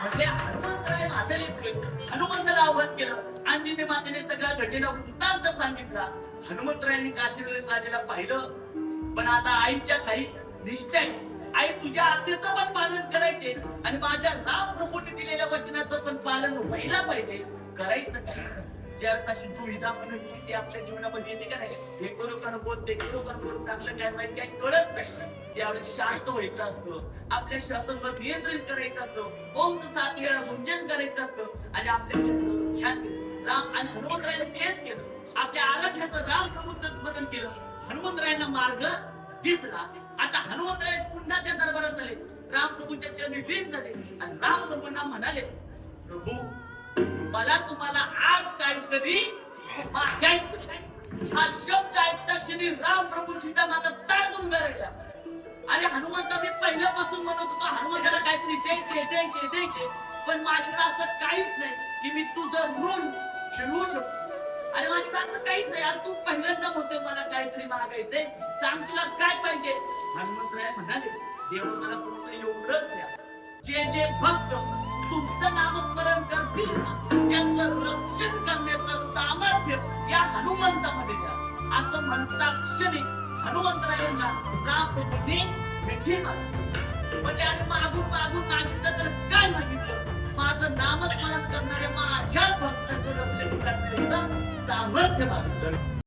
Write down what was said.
म्हणजे हनुमंतराय माझं लेकरं हनुमंताला आव्हान केलं. अंजनी मातेने सगळ्या घटनेला वृत्तांत सांगितला. हनुमंतरायांनी काशीनरेश राजाला पाहिलं, पण आता आईच्या काही निष्ठा आहे. आई तुझ्या आज्ञेचं पण पालन करायचे आणि माझ्या राम प्रभूंनी दिलेल्या वचनाचं पण पालन व्हायला पाहिजे. करायचं काय? ज्यासाठी दुविधा परिस्थिती आपल्या जीवनामध्ये येते का नाही, हे करू का नको, ते करू का नको, चांगलं काय वाईट काय कळत नाही, त्यावेळेस शांत व्हायचं असतं. आपल्या श्वासांवर नियंत्रण करायचं असतं. ओमचं 7 वेळा गुंजन करायचं असतं आणि आपल्या चित्तावर ध्यान द्यायचं. राम आणि हनुमंतरायाने तेच केलं. आपल्या आराध्याचं राम प्रभूंचं स्मरण केलं. हनुमंतरायांना मार्ग दिसला. आता हनुमंतराय पुन्हा त्या दरबारात आले. राम प्रभूंच्या चरणी लीन झाले आणि राम प्रभूंना म्हणाले, प्रभू मला तुम्हाला आज काहीतरी मागायचं. हा शब्द ऐकता क्षणी राम प्रभू सीता माता ताडून गरजल्या. आणि हनुमंताने पहिल्यापासून म्हणत होता हनुमंताला काहीतरी द्यायचे, पण माझ्याकडे असं काहीच नाही की मी तुझं ऋण फेडू शकतो. आणि माझ्याकडे असं काहीच नाही. आज तू पहिल्यांदा म्हणतोय मला काहीतरी मागायचंय, सांग तुला काय पाहिजे. हनुमंतराय म्हणाले, देव मला फक्त एवढंच द्या, जे भक्त तुमचं नामस्मरण करतील त्यांचं रक्षण करण्याचं सामर्थ्य या हनुमंतामध्ये द्या. असं म्हणता क्षणी हनुमंतरायांना राम प्रभूंनी मिठी मारली. म्हणजे आणि मागून मागितलं तर काय मागितलं? माझं नामस्मरण करणाऱ्या माझ्या भक्ताचं रक्षण करण्याचं सामर्थ्य मागितलं.